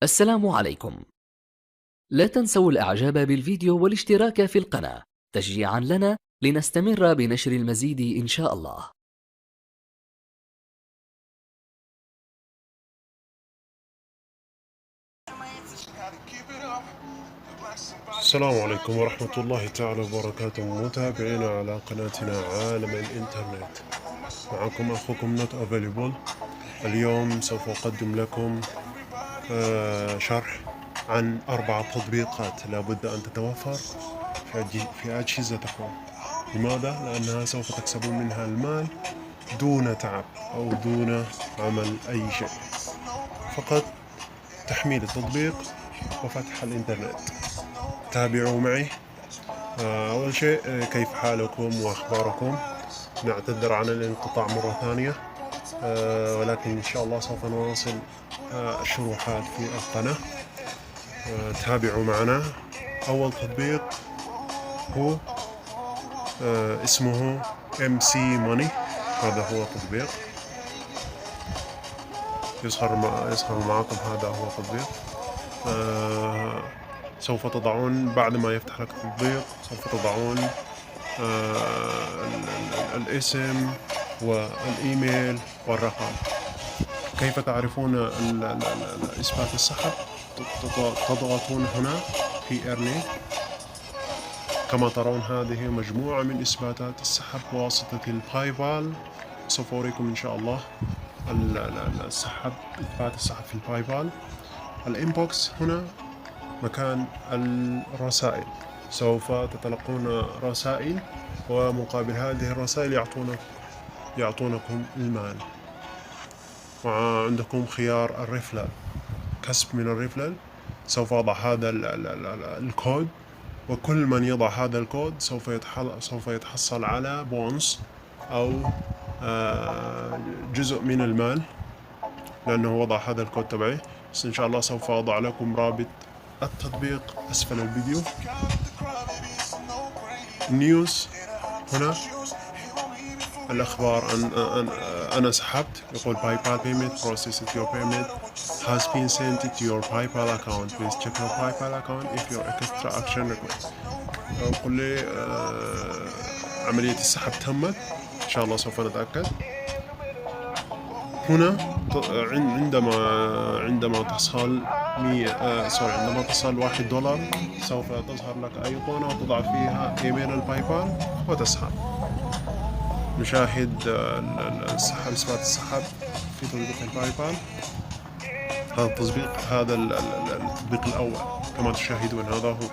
السلام عليكم. لا تنسوا الإعجاب بالفيديو والاشتراك في القناة تشجيعا لنا لنستمر بنشر المزيد إن شاء الله. السلام عليكم ورحمة الله تعالى وبركاته، متابعينا على قناتنا عالم الإنترنت. معكم أخوكم نوت أفيليبل. اليوم سوف أقدم لكم شرح عن 4 تطبيقات لابد أن تتوفر في أجهزتكم. لماذا؟ لأنها سوف تكسبون منها المال دون تعب أو دون عمل أي شيء، فقط تحميل التطبيق وفتح الإنترنت. تابعوا معي. أول شيء، كيف حالكم وأخباركم؟ نعتذر عن الانقطاع مرة ثانية، ولكن إن شاء الله سوف نواصل الشروحات في القناة. تابعوا معنا. أول تطبيق هو اسمه MC Money. هذا هو تطبيق يظهر معكم. هذا هو تطبيق. سوف تضعون بعد ما يفتح لك التطبيق سوف تضعون الاسم والإيميل والرقم. كيف تعرفون إثبات السحب؟ تضغطون هنا في إرني. كما ترون هذه مجموعة من إثباتات السحب بواسطة الباي بال. سوف أوريكم إن شاء الله السحب، إثبات السحب في الباي بال. الإنبوكس هنا مكان الرسائل. سوف تتلقون رسائل، ومقابل هذه الرسائل يعطونكم المال. وعندكم خيار الريفلل، كسب من الريفلل. سوف أضع هذا الكود، وكل من يضع هذا الكود سوف يتحصل على بونص أو جزء من المال، لأنه وضع هذا الكود تبعي. بس إن شاء الله سوف أضع لكم رابط التطبيق أسفل الفيديو. نيوز هنا الأخبار. أنا سحبت. يقول PayPal payment processed. Your payment has been sent to your PayPal account. Please check your PayPal account if your extra action request. يقول لي عملية السحب تمت. إن شاء الله سوف نتأكد. هنا عندما تصل عندما تصل $1 سوف تظهر لك أيقونة وتضع فيها إيميل الباي بال وتسحب. نشاهد السحب، إثبات السحب في تطبيق الباي بال. هذا التطبيق الأول كما تشاهدون. هذا هو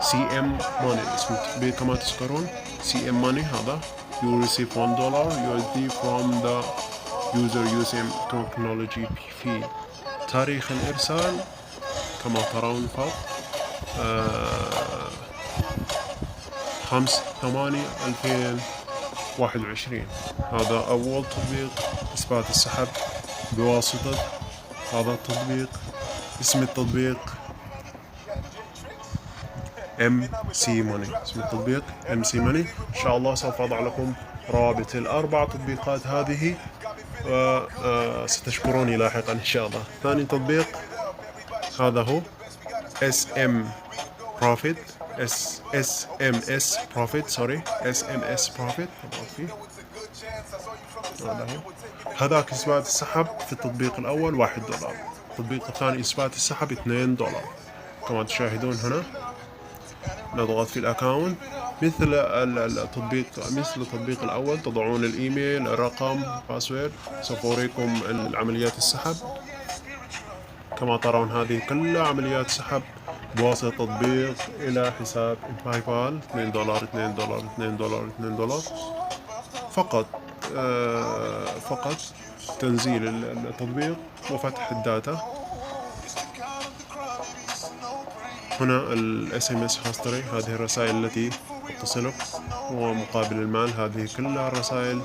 CM Money اسم التطبيق كما تذكرون. CM Money هذا you receive $1 USD from the user using technology fee. تاريخ الإرسال كما ترون فوق 5/8/2021. هذا أول تطبيق إثبات السحب بواسطة هذا التطبيق. اسم التطبيق MC Money. اسم التطبيق MC Money. إن شاء الله سوف أضع لكم رابط ال4 تطبيقات هذه، وستشكروني لاحقا إن شاء الله. ثاني تطبيق هذا هو SM Profit. SMS Profit. SMS Profit. هذاك إثبات السحب في التطبيق الأول $1. التطبيق الثاني إثبات السحب $2 كما تشاهدون هنا. نضغط في الأكاونت مثل التطبيق الأول. تضعون الإيميل، الرقم، باسورد. سوف أوريكم عمليات السحب. كما ترون هذه كلها عمليات سحب بواسطة تطبيق إلى حساب الباي بال. $2 $2 $2 $2. فقط تنزيل التطبيق وفتح الداتا. هنا ال SMS history، هذه الرسائل التي تصلك ومقابل المال. هذه كلها الرسائل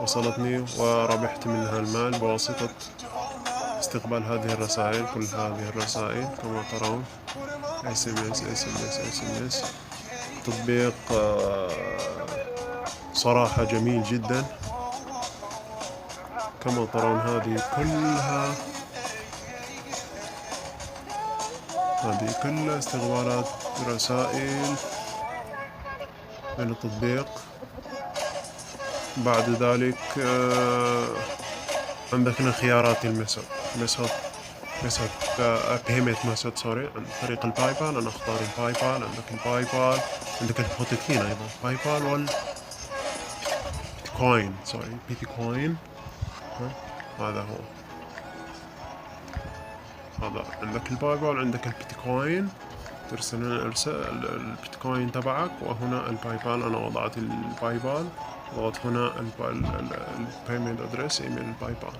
وصلتني وربحت منها المال بواسطة استقبال هذه الرسائل. كل هذه الرسائل كما ترون SMS. تطبيق صراحة جميل جدا. كما ترون هذه كلها هذه كلها استقبالات رسائل من التطبيق. بعد ذلك عندك هنا خيارات الميثود بيمنت ميثود عن طريق الباي بال. انا اختار الباي بال. عندك الباي بال، عندك البروتكين ايضا باي بال والبيتكوين بيتكوين. هذا هو، هذا عندك الباي بال، عندك البيتكوين، ترسل البيتكوين تبعك. وهنا الباي بال، انا وضعت الباي بال، ضغط هنا البيمنت ادريس ايميل الباي بال.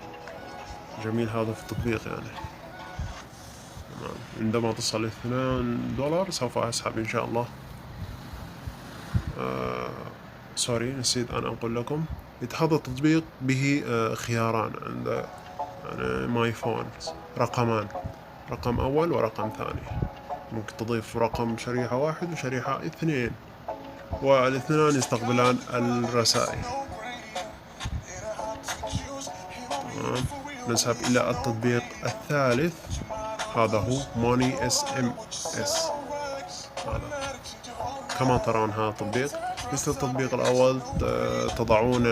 جميل هذا في التطبيق يعني. عندما تصل $2 سوف أسحب إن شاء الله. سوري، نسيت أن أقول لكم هذا التطبيق به خياران. عند ماي فون رقمان، رقم أول ورقم ثاني. ممكن تضيف رقم شريحة 1 وشريحة 2، والاثنان يستقبلان الرسائل. نذهب إلى التطبيق الثالث، هذا هو موني SMS. كما ترون هذا التطبيق مثل التطبيق الأول. تضعون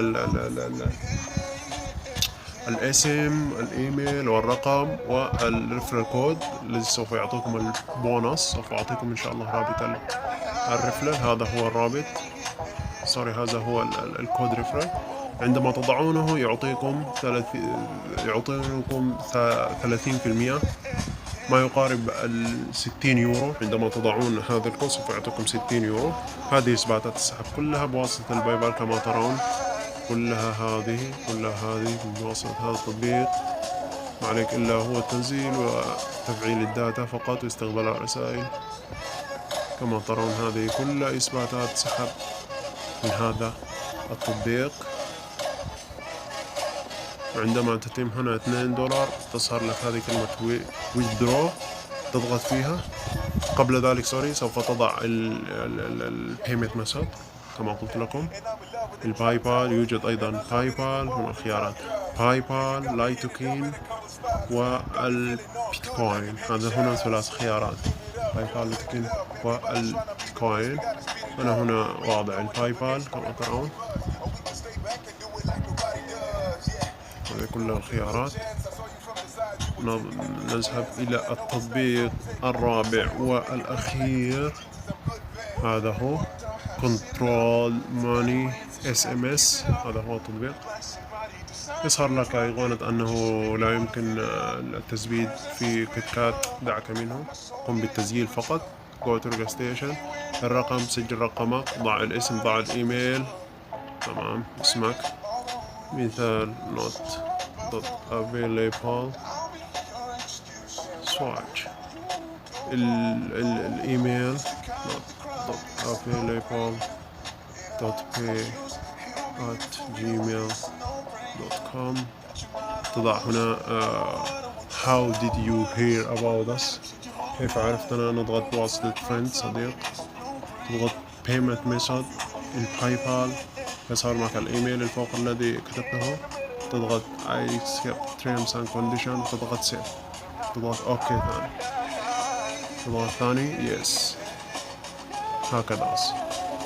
الاسم، الإيميل والرقم والريفرال كود الذي سوف يعطيكم البونص. سوف أعطيكم إن شاء الله رابط الريفرال. هذا هو الرابط، هذا هو الكود ريفرال. عندما تضعونه يعطيكم 30%، ما يقارب 60 يورو. عندما تضعون هذا الكود سوف يعطيكم 60 يورو. هذه إثباتات السحب كلها بواسطة الباي بال كما ترون. كلها هذه بواسطة هذا التطبيق. ما عليك إلا هو التنزيل وتفعيل الداتا فقط واستقبال الرسائل. كما ترون هذه كلها إثباتات سحب من هذا التطبيق. عندما تتم هنا $2 تظهر لك هذه كلمة withdraw، تضغط فيها. قبل ذلك سوف تضع البيمنت ميثود كما قلت لكم. الباي بال يوجد أيضا باي بال. هنا الخيارات باي بال، لايتوكين والبيتكوين. هنا 3 خيارات، باي بال، لايتوكين والبيتكوين. أنا هنا واضع الباي بال كما ترون. هذه كلها الخيارات. نذهب إلى التطبيق الرابع والأخير، هذا هو كنترول ماني SMS. هذا هو التطبيق. يظهر لك أيقونة أنه لا يمكن التزويد في كتكات، دعك منه، قم بالتسجيل فقط. Go to registration. الرقم، سجل رقمك، ضع الاسم، ضع الإيميل، تمام، اسمك، مثال not available swatch. الإيميل not available pay@gmail.com. تضع هنا how did you hear about us، كيف عرفتنا. نضغط بواسطة friend، صديق. تضغط payment method، الباي بال. يظهر معك الإيميل الفوق الذي كتبته. تضغط I accept terms and conditions، تضغط save، تضغط OK ثاني، تضغط ثاني yes. هكذا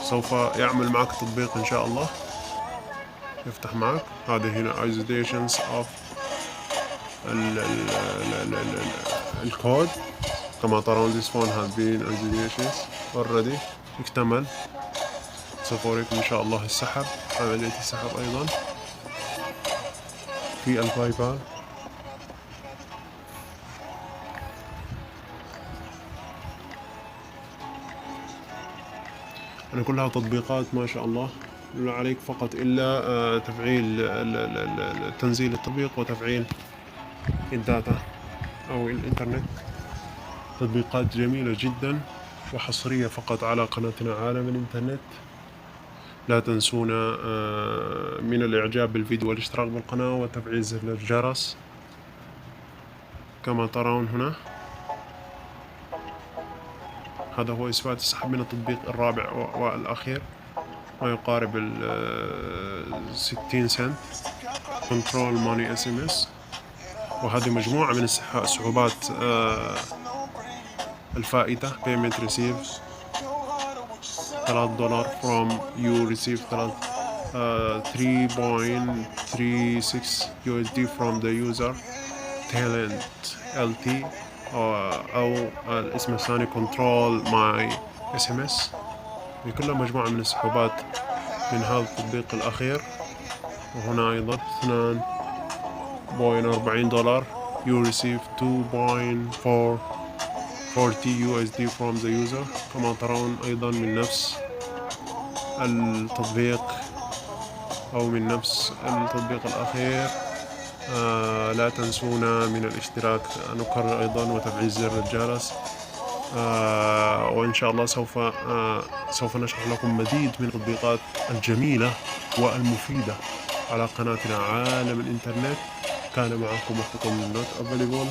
سوف يعمل معك التطبيق إن شاء الله، يفتح معك. هذه هنا isolations of الكود كما ترون. this phone has been isolated already. اكتمل. سوف أوريكم إن شاء الله السحب، عملية السحب أيضا في الباي بال. أنا كلها تطبيقات ما شاء الله. لا عليك فقط إلا تفعيل تنزيل التطبيق وتفعيل الداتا أو الإنترنت. تطبيقات جميلة جدا وحصرية فقط على قناتنا عالم الإنترنت. لا تنسونا من الإعجاب بالفيديو والاشتراك بالقناة وتفعيل زر الجرس كما ترون هنا. هذا هو إثبات السحب من التطبيق الرابع والأخير، ما يقارب 60 سنت. كنترول ماني SMS. وهذه مجموعة من الصعوبات الفائتة payment received $3 from you receive 3.36 USD from the user talent LT أو الاسم الثاني control my SMS. هي كلها مجموعة من السحوبات من هذا التطبيق الأخير. وهنا أيضا $2.40 you receive 2.40 USD from the user. كما ترون أيضا من نفس التطبيق أو من نفس التطبيق الأخير. لا تنسونا من الاشتراك، نكرر أيضا وتفعيل زر الجرس. وإن شاء الله سوف نشرح لكم مزيد من التطبيقات الجميلة والمفيدة على قناتنا عالم الإنترنت. كان معكم أخوكم Not Available.